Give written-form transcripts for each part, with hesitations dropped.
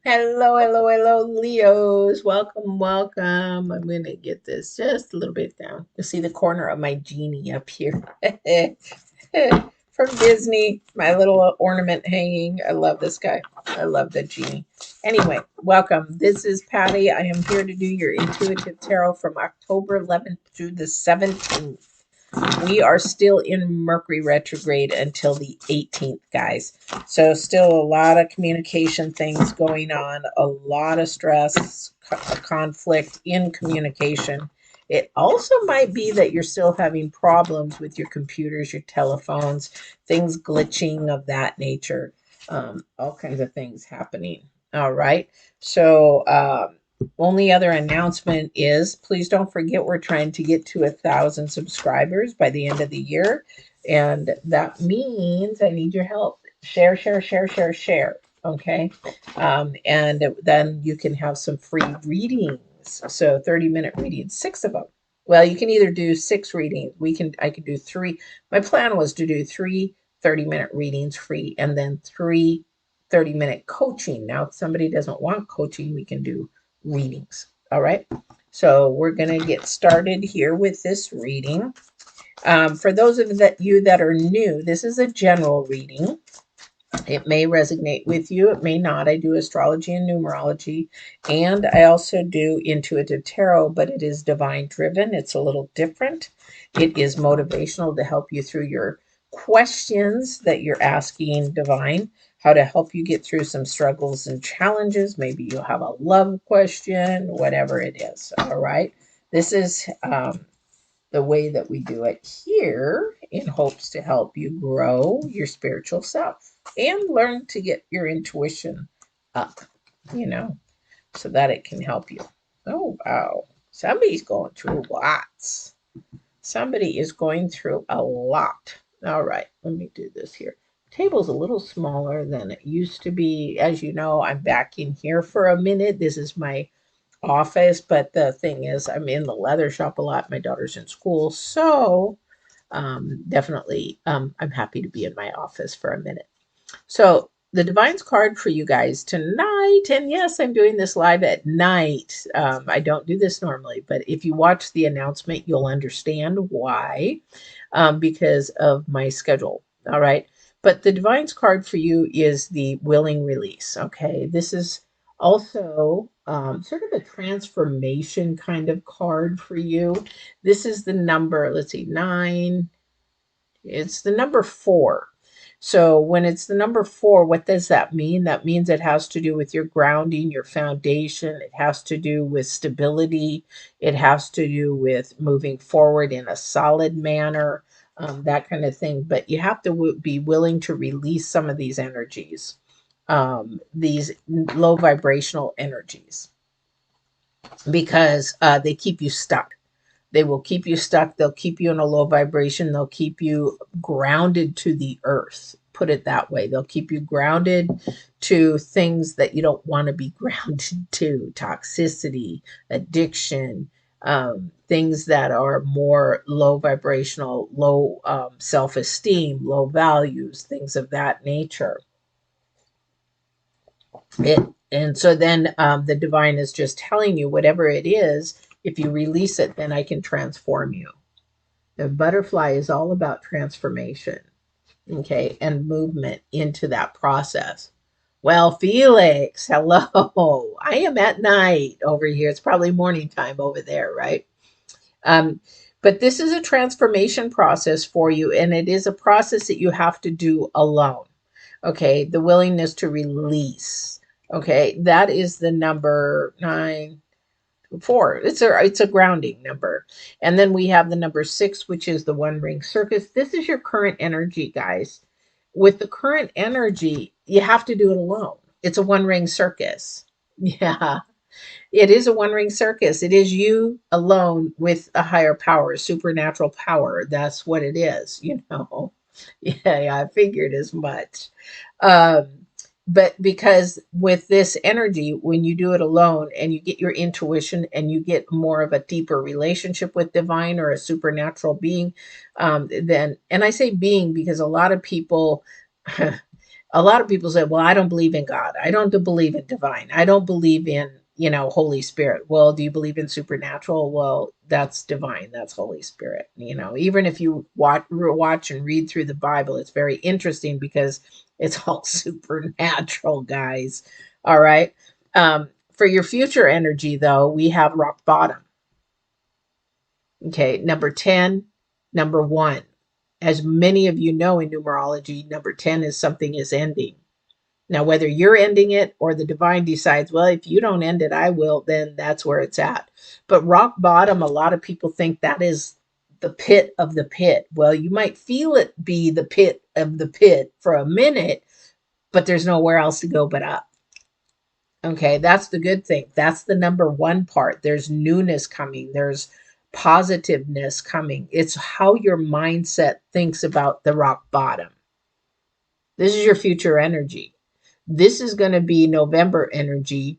Hello, hello, hello, Leos. Welcome, welcome. I'm going to get this just a little bit down. You'll see the corner of my genie up here from Disney, my little ornament hanging. I love this guy. I love the genie. Anyway, welcome. This is Patty. I am here to do your intuitive tarot from October 11th through the 17th. We are still in Mercury retrograde until the 18th, guys. So still a lot of communication things going on, a lot of stress, conflict in communication. It also might be that you're still having problems with your computers, your telephones, things glitching of that nature, all kinds of things happening. All right. So, only other announcement is please don't forget we're trying to get to 1,000 subscribers by the end of the year. And that means I need your help. Share, share, share, share, share. Okay. And then you can have some free readings. So 30-minute readings, six of them. Well, you can either do six readings. I could do three. My plan was to do three 30-minute readings free and then three 30-minute coaching. Now, if somebody doesn't want coaching, we can do readings. All right. So we're going to get started here with this reading. For those of you that are new, this is a general reading. It may resonate with you, it may not. I do astrology and numerology, and I also do intuitive tarot, but it is divine driven. It's a little different. It is motivational to help you through your questions that you're asking divine, how to help you get through some struggles and challenges. Maybe you have a love question, whatever it is. All right. This is the way that we do it here in hopes to help you grow your spiritual self and learn to get your intuition up, you know, so that it can help you. Oh, wow. Somebody's going through lots. Somebody is going through a lot. All right, let me do this here. The table's a little smaller than it used to be. As you know, I'm back in here for a minute. This is my office, but the thing is, I'm in the leather shop a lot. My daughter's in school, so definitely I'm happy to be in my office for a minute. So the Divine's card for you guys tonight, and yes, I'm doing this live at night. I don't do this normally, but if you watch the announcement, you'll understand why, because of my schedule. All right. But the Divine's card for you is the willing release. Okay. This is also sort of a transformation kind of card for you. This is the number, let's see, nine. It's the number four. So when it's the number four, what does that mean? That means it has to do with your grounding, your foundation. It has to do with stability. It has to do with moving forward in a solid manner, that kind of thing. But you have to be willing to release some of these energies, these low vibrational energies, because they keep you stuck. They will keep you stuck. They'll keep you in a low vibration. They'll keep you grounded to the earth. Put it that way. They'll keep you grounded to things that you don't want to be grounded to, toxicity, addiction, things that are more low vibrational, low self esteem, low values, things of that nature. It, and so then the divine is just telling you whatever it is, if you release it, then I can transform you. The butterfly is all about transformation, okay, and movement into that process. Well, Felix, hello. I am at night over here. It's probably morning time over there, right? Um, but this is a transformation process for you, and it is a process that you have to do alone. Okay, the willingness to release. Okay, that is the number nine, four. It's a grounding number. And then we have the number six, which is the one ring circus. This is your current energy, guys. With the current energy, you have to do it alone. It's a one ring circus. Yeah, it is a one ring circus. It is you alone with a higher power, a supernatural power. That's what it is, you know. Yeah, I figured as much. Um, but because with this energy, when you do it alone and you get your intuition and you get more of a deeper relationship with divine or a supernatural being, then, and I say being because a lot of people A lot of people say, well, I don't believe in God. I don't believe in divine. I don't believe in, Holy Spirit. Well, do you believe in supernatural? Well, that's divine. That's Holy Spirit. Even if you watch and read through the Bible, it's very interesting because it's all supernatural, guys. All right. For your future energy, though, we have rock bottom. Okay. Number 10, number 1. As many of you know in numerology, number 10 is something is ending. Now, whether you're ending it or the divine decides, well, if you don't end it, I will, then that's where it's at. But rock bottom, a lot of people think that is the pit of the pit. Well, you might feel it be the pit of the pit for a minute, but there's nowhere else to go but up. Okay, that's the good thing. That's the number 1 part. There's newness coming. There's positiveness coming. It's how your mindset thinks about the rock bottom. This is your future energy. This is going to be November energy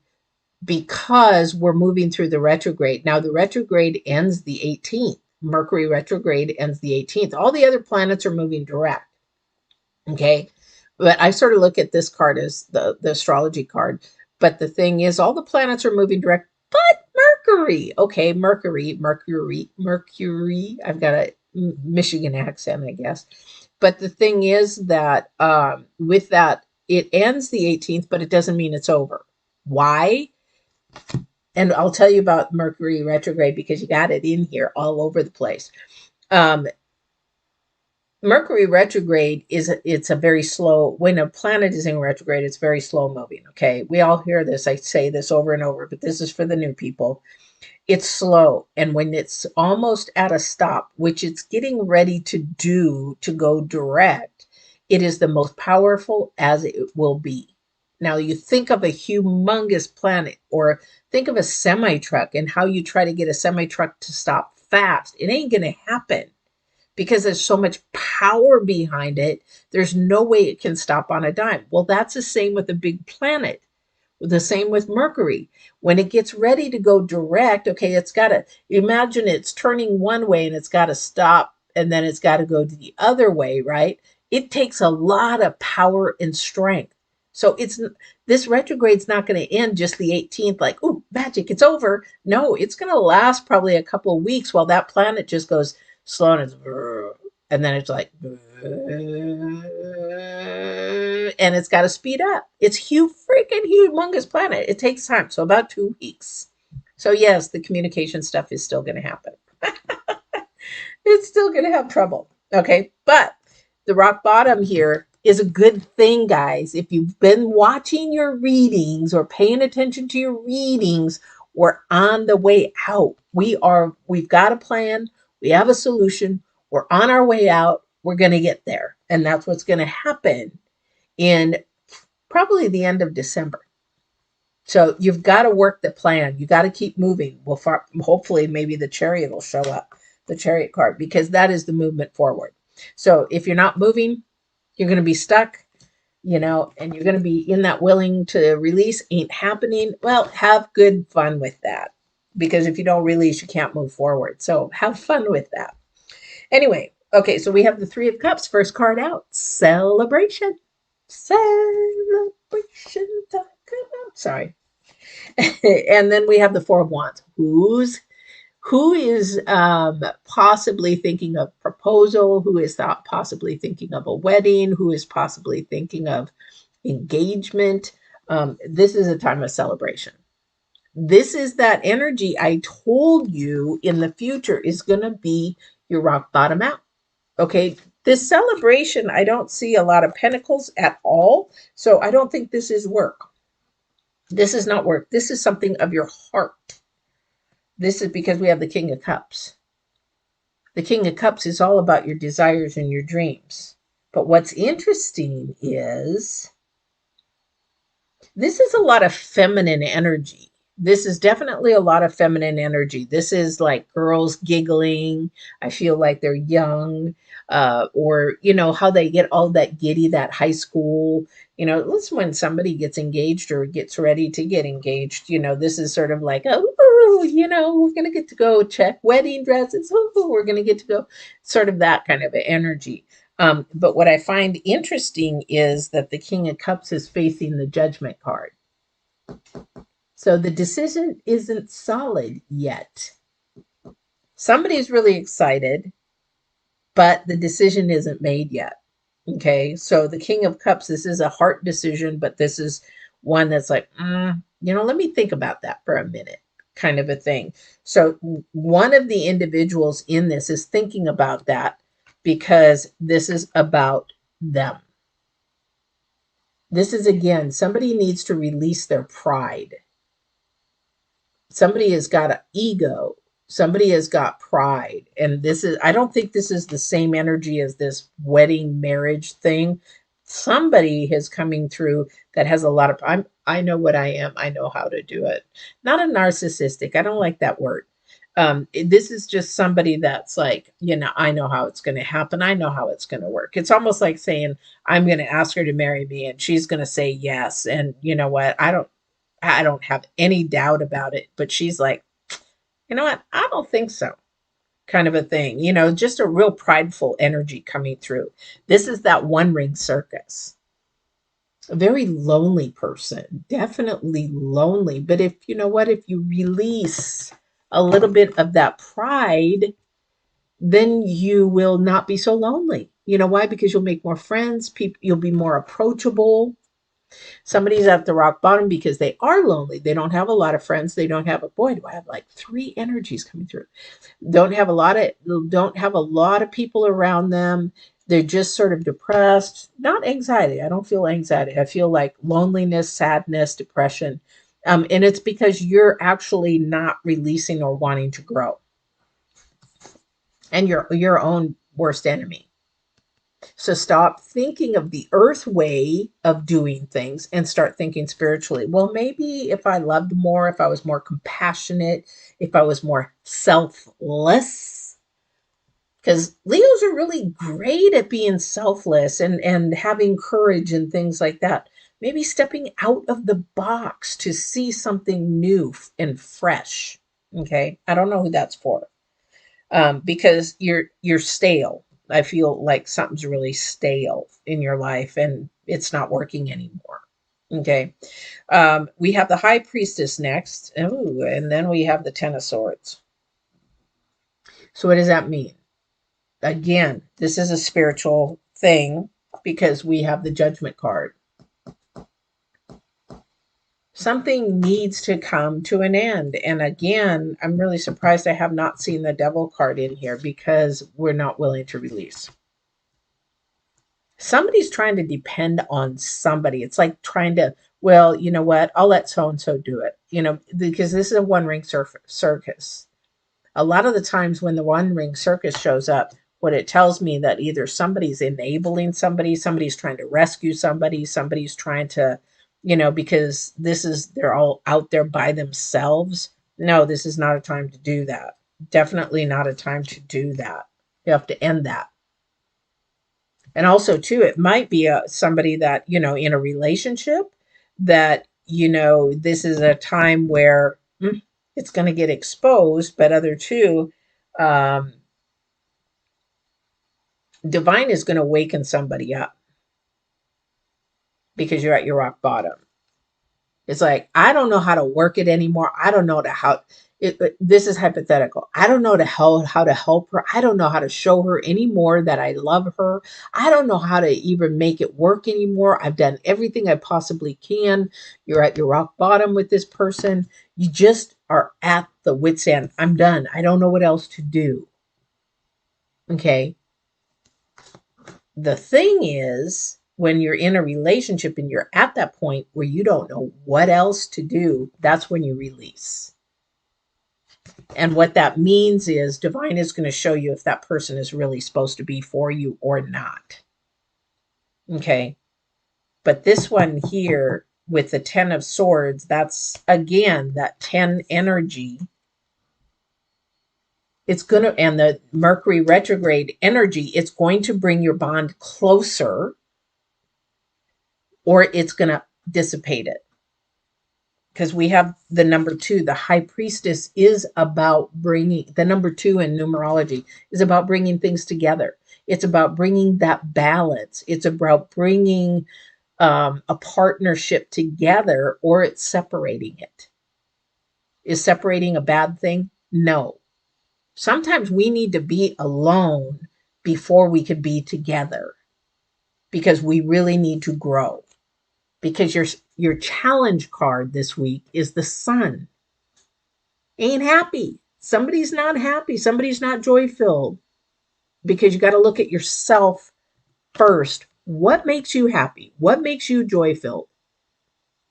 because we're moving through the retrograde. Now, the retrograde ends the 18th. Mercury retrograde ends the 18th. All the other planets are moving direct. Okay. But I sort of look at this card as the astrology card. But the thing is, all the planets are moving direct, but Mercury. Okay, Mercury. I've got a Michigan accent, I guess. But the thing is that with that, it ends the 18th, but it doesn't mean it's over. Why? And I'll tell you about Mercury retrograde because you got it in here all over the place. Mercury retrograde it's a very slow, when a planet is in retrograde, it's very slow moving. Okay. We all hear this. I say this over and over, but this is for the new people. It's slow. And when it's almost at a stop, which it's getting ready to do to go direct, it is the most powerful as it will be. Now you think of a humongous planet or think of a semi truck and how you try to get a semi truck to stop fast. It ain't going to happen because there's so much power behind it. There's no way it can stop on a dime. Well, that's the same with a big planet. The same with Mercury. When it gets ready to go direct, okay, it's got to imagine it's turning one way and it's got to stop and then it's got to go the other way, right? It takes a lot of power and strength. So this retrograde's not going to end just the 18th, like, oh, magic, it's over. No, it's going to last probably a couple of weeks while that planet just goes slow and then it's like, and it's got to speed up. It's freaking humongous planet. It takes time. So about 2 weeks. So yes, the communication stuff is still going to happen. It's still going to have trouble. Okay. But the rock bottom here is a good thing, guys. If you've been watching your readings or paying attention to your readings, we're on the way out. We've got a plan. We have a solution. We're on our way out. We're going to get there. And that's what's going to happen in probably the end of December. So you've got to work the plan. You got to keep moving. Well, hopefully maybe the chariot will show up, the chariot card, because that is the movement forward. So if you're not moving, you're going to be stuck, and you're going to be in that willing to release ain't happening. Well, have good fun with that, because if you don't release, you can't move forward. So have fun with that. Anyway, okay, so we have the 3 of Cups, first card out, celebration. Celebration time. Sorry. And then we have the 4 of Wands. Who is possibly thinking of proposal? Who is possibly thinking of a wedding? Who is possibly thinking of engagement? This is a time of celebration. This is that energy I told you in the future is going to be your rock bottom out. Okay, this celebration, I don't see a lot of pentacles at all. So I don't think this is work. This is not work. This is something of your heart. This is because we have the King of Cups. The King of Cups is all about your desires and your dreams. But what's interesting is this is a lot of feminine energy. This is definitely a lot of feminine energy. This is like girls giggling. I feel like they're young, or, how they get all that giddy, that high school, this is when somebody gets engaged or gets ready to get engaged. This is sort of like, oh, we're going to get to go check wedding dresses. Oh, we're going to get to go, sort of that kind of energy. But what I find interesting is that the King of Cups is facing the Judgment card. So the decision isn't solid yet. Somebody's really excited, but the decision isn't made yet. Okay, so the King of Cups, this is a heart decision, but this is one that's like, let me think about that for a minute, kind of a thing. So one of the individuals in this is thinking about that because this is about them. This is, again, somebody needs to release their pride. Somebody has got an ego. Somebody has got pride. And this is, I don't think this is the same energy as this wedding marriage thing. Somebody is coming through that has a lot of, I know what I am. I know how to do it. Not a narcissistic. I don't like that word. This is just somebody that's like, I know how it's going to happen. I know how it's going to work. It's almost like saying, I'm going to ask her to marry me and she's going to say yes. And you know what? I don't have any doubt about it. But she's like, you know what? I don't think so. Kind of a thing, just a real prideful energy coming through. This is that one ring circus. A very lonely person, definitely lonely. But if you release a little bit of that pride, then you will not be so lonely. You know why? Because you'll make more friends. You'll be more approachable. Somebody's at the rock bottom because they are lonely. They don't have a lot of friends. They don't have boy, do I have like 3 energies coming through. Don't have a lot of people around them. They're just sort of depressed, not anxiety. I don't feel anxiety. I feel like loneliness, sadness, depression. And it's because you're actually not releasing or wanting to grow. And you're your own worst enemy. So stop thinking of the earth way of doing things and start thinking spiritually. Well, maybe if I loved more, if I was more compassionate, if I was more selfless, because Leos are really great at being selfless and having courage and things like that. Maybe stepping out of the box to see something new and fresh. Okay. I don't know who that's for. Because you're stale. I feel like something's really stale in your life and it's not working anymore. Okay. We have the High Priestess next. Ooh, and then we have the Ten of Swords. So what does that mean? Again, this is a spiritual thing because we have the Judgment card. Something needs to come to an end. And again, I'm really surprised I have not seen the Devil card in here because we're not willing to release. Somebody's trying to depend on somebody. It's like trying to, well, you know what? I'll let so-and-so do it, because this is a one ring circus. A lot of the times when the one ring circus shows up, what it tells me that either somebody's enabling somebody's trying to rescue somebody's trying to, because they're all out there by themselves. No, this is not a time to do that. Definitely not a time to do that. You have to end that. And also too, it might be somebody that, in a relationship that, this is a time where it's going to get exposed, but other two, divine is going to waken somebody up because you're at your rock bottom. It's like, I don't know how to work it anymore. I don't know this is hypothetical. I don't know how to help her. I don't know how to show her anymore that I love her. I don't know how to even make it work anymore. I've done everything I possibly can. You're at your rock bottom with this person. You just are at the wit's end. I'm done. I don't know what else to do. Okay. The thing is, when you're in a relationship and you're at that point where you don't know what else to do, that's when you release. And what that means is divine is going to show you if that person is really supposed to be for you or not. Okay. But this one here with the 10 of Swords, that's again, that 10 energy. It's going to, and the Mercury retrograde energy, it's going to bring your bond closer or it's going to dissipate it. Because we have the number 2, the High Priestess is about bringing, the number 2 in numerology is about bringing things together. It's about bringing that balance. It's about bringing a partnership together, or it's separating it. Is separating a bad thing? No. Sometimes we need to be alone before we could be together, because we really need to grow. Because your challenge card this week is the sun. Ain't happy. Somebody's not happy. Somebody's not joy filled, because you got to look at yourself first. What makes you happy? What makes you joy filled?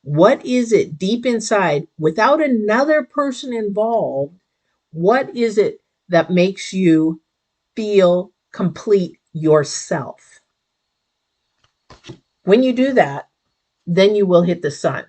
What is it deep inside, without another person involved? What is it that makes you feel complete yourself? When you do that, then you will hit the sun.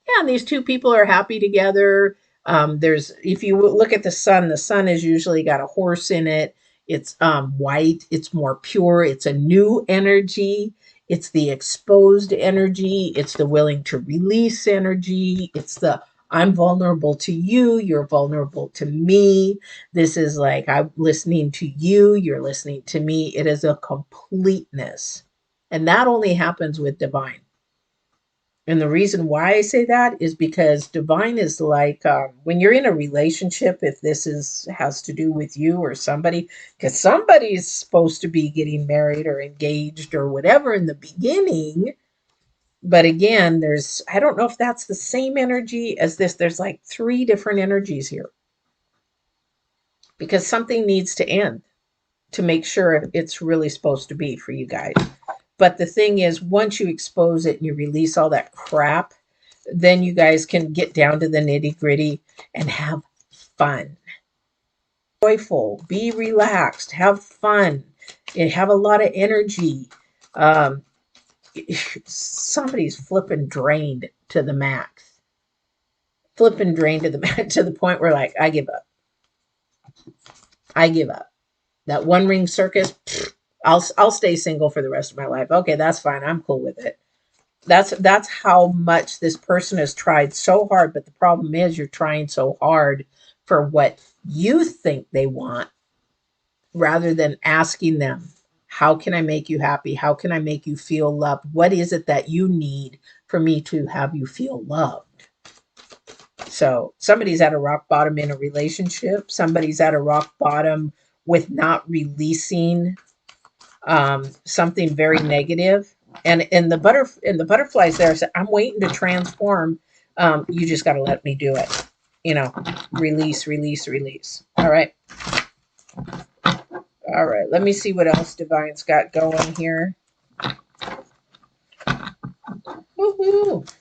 Yeah, and these two people are happy together. There's, if you look at the sun has usually got a horse in it. It's white. It's more pure. It's a new energy. It's the exposed energy. It's the willing to release energy. It's the I'm vulnerable to you. You're vulnerable to me. This is like I'm listening to you. You're listening to me. It is a completeness. And that only happens with divine. And the reason why I say that is because divine is like when you're in a relationship, if this has to do with you or somebody, because somebody's supposed to be getting married or engaged or whatever in the beginning. But again, I don't know if that's the same energy as this. There's like 3 different energies here, because something needs to end to make sure it's really supposed to be for you guys. But the thing is, once you expose it and you release all that crap, then you guys can get down to the nitty gritty and have fun. Joyful, be relaxed, have fun, and have a lot of energy. Um, Somebody's flipping drained to the max. Flipping drained to the max, to the point where, like, I give up. I give up. That one ring circus, I'll stay single for the rest of my life. Okay, that's fine. I'm cool with it. That's how much this person has tried so hard. But the problem is, you're trying so hard for what you think they want, rather than asking them, how can I make you happy? How can I make you feel loved? What is it that you need for me to have you feel loved? So somebody's at a rock bottom in a relationship. Somebody's at a rock bottom with not releasing something very negative. And in the butterflies there said, I'm waiting to transform. You just got to let me do it. Release, release, release. All right. All right. Let me see what else Divine's got going here. Woohoo.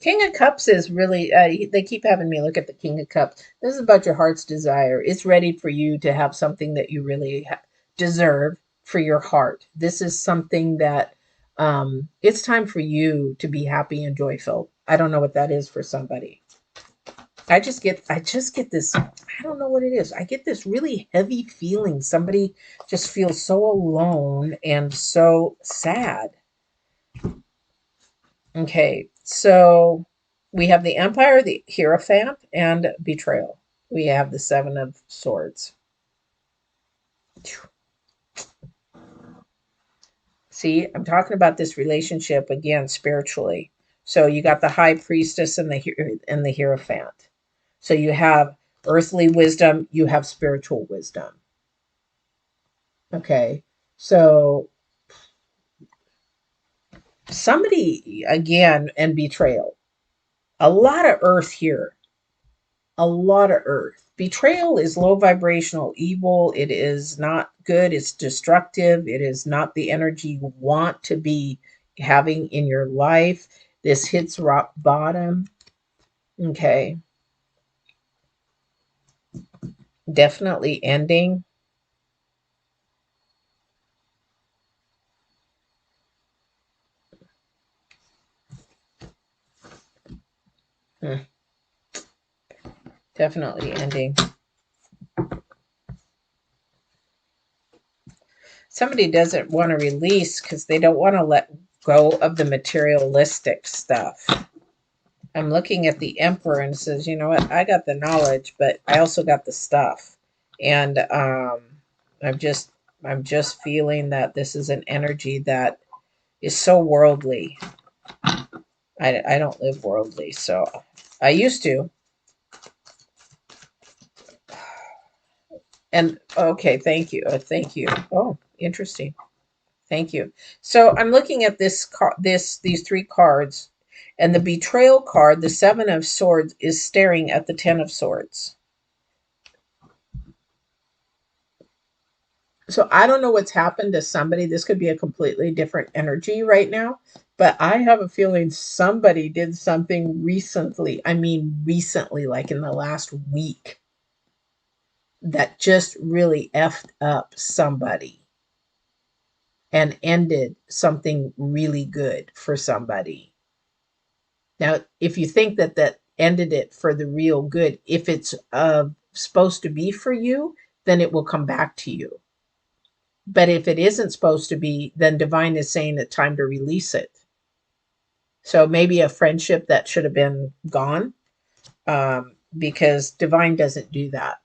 King of Cups is really, they keep having me look at the King of Cups. This is about your heart's desire. It's ready for you to have something that you really deserve for your heart. This is something that it's time for you to be happy and joyful. I don't know what that is for somebody. I just get this, I don't know what it is. I get this really heavy feeling. Somebody just feels so alone and so sad. Okay, so we have the Empire, the Hierophant, and Betrayal. We have the 7 of Swords. See, I'm talking about this relationship again spiritually. So you got the High Priestess and the Hierophant. So you have earthly wisdom, you have spiritual wisdom. Okay, so somebody again, and betrayal. A lot of earth here. A lot of earth. Betrayal is low vibrational evil. It is not good. It's destructive. It is not the energy you want to be having in your life. This hits rock bottom. Okay. Definitely ending. Definitely ending. Somebody doesn't want to release because they don't want to let go of the materialistic stuff. I'm looking at the Emperor and it says, you know what? I got the knowledge, but I also got the stuff. And I'm just I'm just feeling that this is an energy that is so worldly. I don't live worldly, so I used to. And okay, thank you. Thank you. Oh, interesting. Thank you. So I'm looking at these three cards, and the betrayal card, the 7 of Swords, is staring at the 10 of Swords. So I don't know what's happened to somebody. This could be a completely different energy right now, but I have a feeling somebody did something recently. I mean, recently, like in the last week, that just really effed up somebody and ended something really good for somebody. Now, if you think that that ended it for the real good, if it's supposed to be for you, then it will come back to you. But if it isn't supposed to be, then divine is saying it's time to release it. So maybe a friendship that should have been gone, because divine doesn't do that.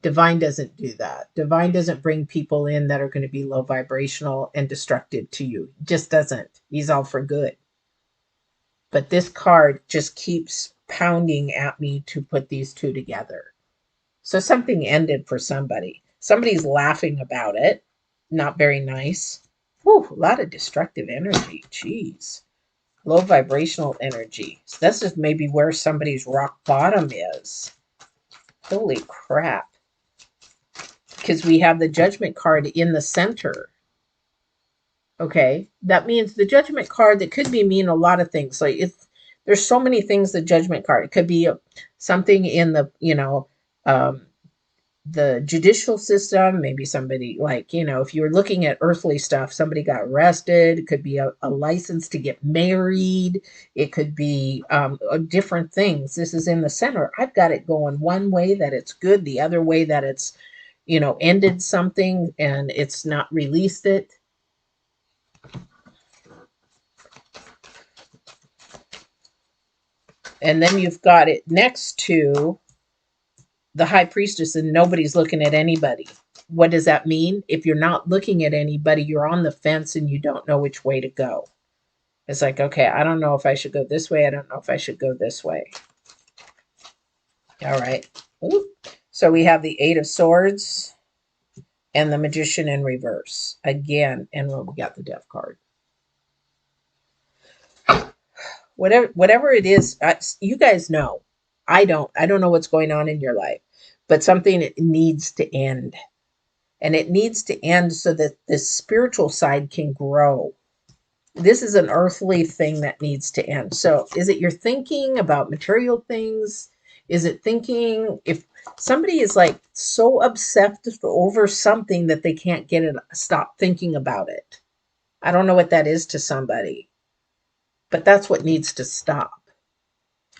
Divine doesn't do that. Divine doesn't bring people in that are going to be low vibrational and destructive to you. Just doesn't. He's all for good. But this card just keeps pounding at me to put these two together. So something ended for somebody. Somebody's laughing about it. Not very nice. Whew, a lot of destructive energy. Jeez. Low vibrational energy. So this is maybe where somebody's rock bottom is. Holy crap. Because we have the Judgment card in the center. Okay. That means the Judgment card, that could be mean a lot of things. Like there's so many things, the Judgment card. It could be something in the, the judicial system, maybe somebody, like, if you were looking at earthly stuff, somebody got arrested. It could be a license to get married. It could be different things. This is in the center. I've got it going one way that it's good, the other way that it's, ended something and it's not released it. And then you've got it next to the High Priestess, and nobody's looking at anybody. What does that mean? If you're not looking at anybody, you're on the fence and you don't know which way to go. It's like, okay, I don't know if I should go this way. I don't know if I should go this way. All right. Ooh. So we have the 8 of Swords and the Magician in reverse again. And we got the Death card. Whatever it is, you guys know. I don't know what's going on in your life, but something needs to end. And it needs to end so that the spiritual side can grow. This is an earthly thing that needs to end. So is it you're thinking about material things? Is it thinking, if somebody is like so obsessed over something that they can't get it, stop thinking about it? I don't know what that is to somebody, but that's what needs to stop,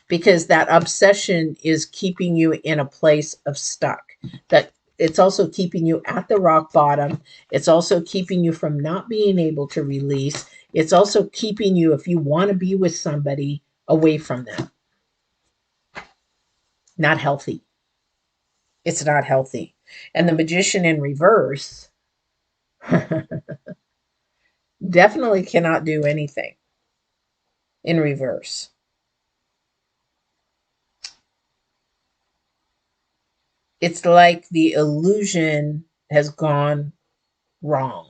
because that obsession is keeping you in a place of stuck. That it's also keeping you at the rock bottom. It's also keeping you from not being able to release. It's also keeping you, if you want to be with somebody, away from them. Not healthy. It's not healthy. And the Magician in reverse definitely cannot do anything in reverse. It's like the illusion has gone wrong.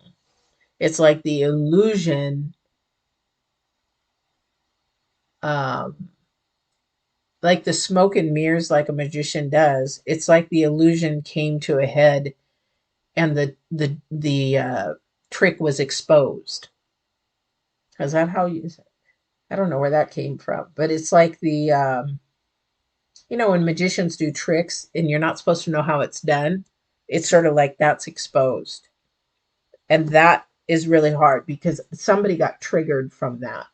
It's like the illusion, um, like the smoke and mirrors, like a magician does. It's like the illusion came to a head, and the trick was exposed. Is that how you? I don't know where that came from, but it's like the when magicians do tricks and you're not supposed to know how it's done. It's sort of like that's exposed, and that is really hard because somebody got triggered from that,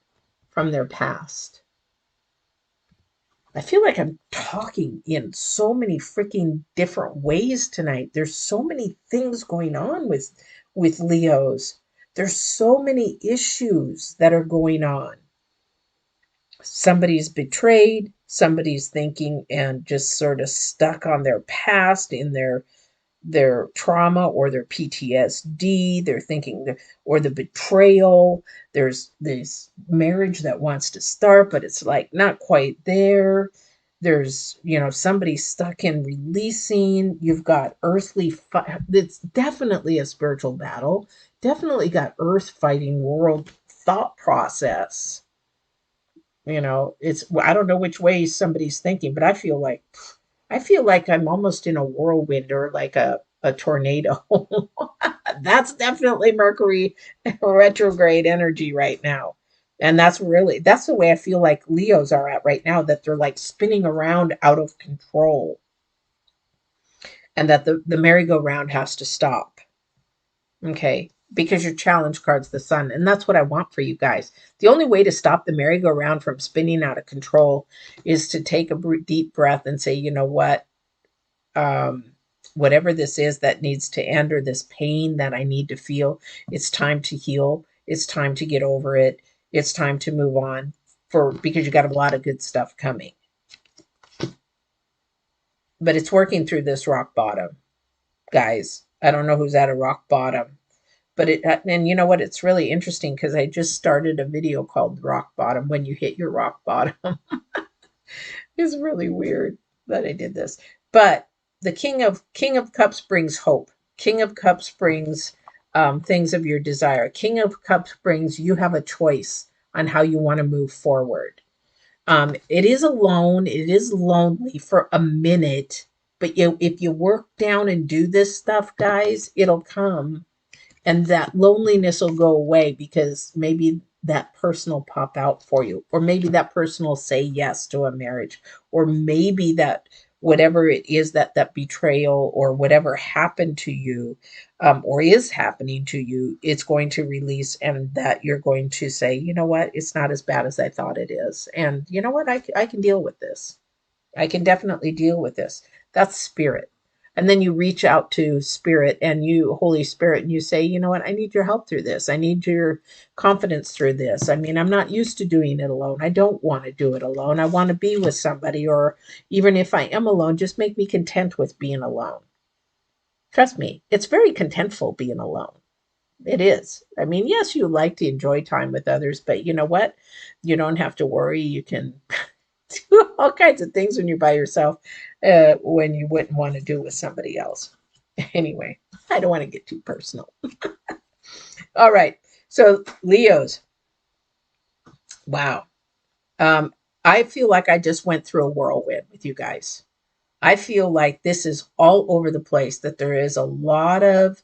from their past. I feel like I'm talking in so many freaking different ways tonight. There's so many things going on with Leos. There's so many issues that are going on. Somebody's betrayed, somebody's thinking and just sort of stuck on their past, in their trauma or their PTSD. They're thinking, or the betrayal. There's this marriage that wants to start, but it's like not quite there. There's, somebody stuck in releasing. You've got it's definitely a spiritual battle. Definitely got earth fighting world thought process. I don't know which way somebody's thinking, but I feel like I'm almost in a whirlwind or like a tornado. That's definitely Mercury retrograde energy right now. And that's the way I feel like Leos are at right now, that they're like spinning around out of control, and that the merry-go-round has to stop. Okay. Because your challenge card's the sun. And that's what I want for you guys. The only way to stop the merry-go-round from spinning out of control is to take a deep breath and say, you know what? um, Whatever this is that needs to end, or this pain that I need to feel, it's time to heal. It's time to get over it. It's time to move on, because you got a lot of good stuff coming. But it's working through this rock bottom, guys. I don't know who's at a rock bottom, but and you know what? It's really interesting because I just started a video called Rock Bottom, when you hit your rock bottom. It's really weird that I did this. But the King of Cups brings hope. King of Cups brings things of your desire. King of Cups brings, you have a choice on how you want to move forward. It is alone. It is lonely for a minute, but if you work down and do this stuff, guys, it'll come, and that loneliness will go away, because maybe that person will pop out for you, or maybe that person will say yes to a marriage, or maybe that whatever it is, that betrayal or whatever happened to you, or is happening to you, it's going to release, and that you're going to say, you know what, it's not as bad as I thought it is, and you know what, I can deal with this. I can definitely deal with this. That's spirit. And then you reach out to spirit, and Holy Spirit, and you say, you know what, I need your help through this. I need your confidence through this. I mean, I'm not used to doing it alone. I don't want to do it alone. I want to be with somebody, or even if I am alone, just make me content with being alone. Trust me, it's very contentful being alone. It is. I mean, yes, you like to enjoy time with others, but you know what? You don't have to worry. You can do all kinds of things when you're by yourself, when you wouldn't want to do with somebody else. Anyway, I don't want to get too personal. All right. So, Leos, wow. Um, I feel like I just went through a whirlwind with you guys. I feel like this is all over the place, that there is a lot of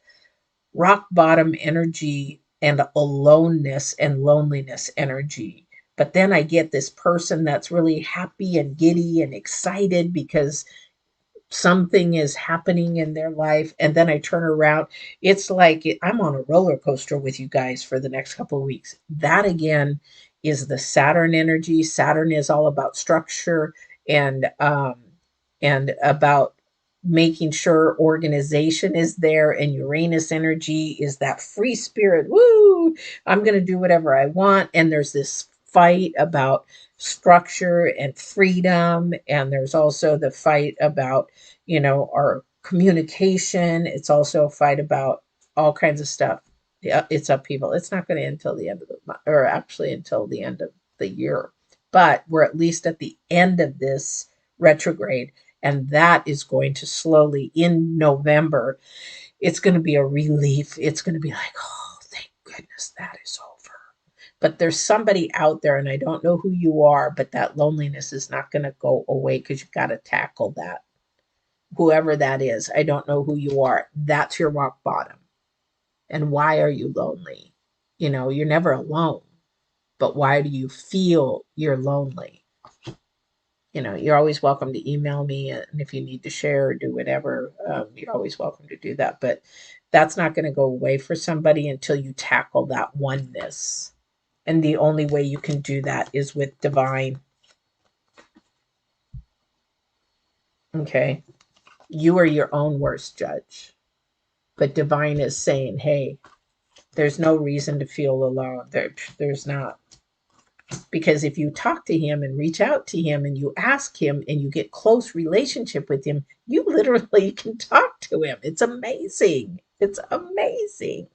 rock bottom energy and aloneness and loneliness energy. But then I get this person that's really happy and giddy and excited because something is happening in their life, and then I turn around. It's like I'm on a roller coaster with you guys for the next couple of weeks. That again is the Saturn energy. Saturn is all about structure, and about making sure organization is there, and Uranus energy is that free spirit. Woo, I'm going to do whatever I want, and there's this fight about structure and freedom, and there's also the fight about, our communication. It's also a fight about all kinds of stuff. Yeah, it's upheaval. It's not going to end until the end of the month, or actually until the end of the year. But we're at least at the end of this retrograde, and that is going to slowly, in November, it's going to be a relief. It's going to be like, oh, thank goodness that is over. But there's somebody out there, and I don't know who you are, but that loneliness is not going to go away, because you've got to tackle that. Whoever that is, I don't know who you are. That's your rock bottom. And why are you lonely? You're never alone, but why do you feel you're lonely? You're always welcome to email me, and if you need to share or do whatever, you're always welcome to do that. But that's not going to go away for somebody until you tackle that oneness. And the only way you can do that is with divine. Okay. You are your own worst judge. But divine is saying, hey, there's no reason to feel alone. There's not. Because if you talk to him and reach out to him and you ask him and you get close relationship with him, you literally can talk to him. It's amazing. It's amazing.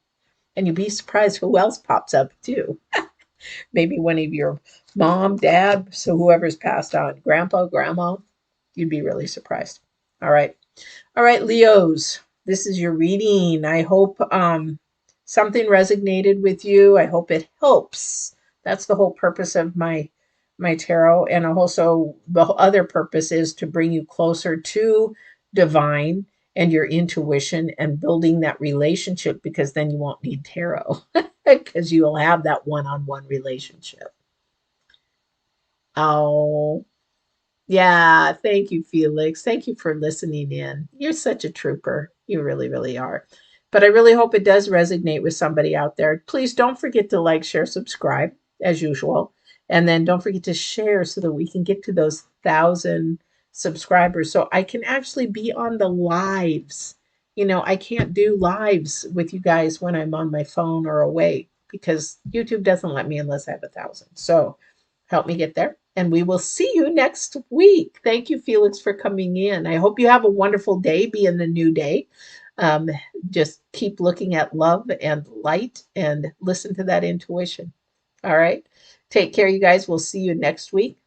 And you'd be surprised who else pops up too. Maybe one of your mom, dad, so whoever's passed on, grandpa, grandma, you'd be really surprised. All right. All right, Leos, this is your reading. I hope something resonated with you. I hope it helps. That's the whole purpose of my tarot, and also the other purpose is to bring you closer to divine and your intuition and building that relationship, because then you won't need tarot because you'll have that one-on-one relationship. Oh, yeah, thank you, Felix. Thank you for listening in. You're such a trooper. You really, really are. But I really hope it does resonate with somebody out there. Please don't forget to like, share, subscribe as usual. And then don't forget to share so that we can get to those 1,000 subscribers so I can actually be on the lives. I can't do lives with you guys when I'm on my phone or away because YouTube doesn't let me unless I have 1,000. So help me get there. And we will see you next week. Thank you, Felix, for coming in. I hope you have a wonderful day, being the new day. Um, just keep looking at love and light and listen to that intuition. All right. Take care, you guys. We'll see you next week.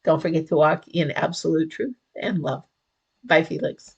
Don't forget to walk in absolute truth and love. Bye, Felix.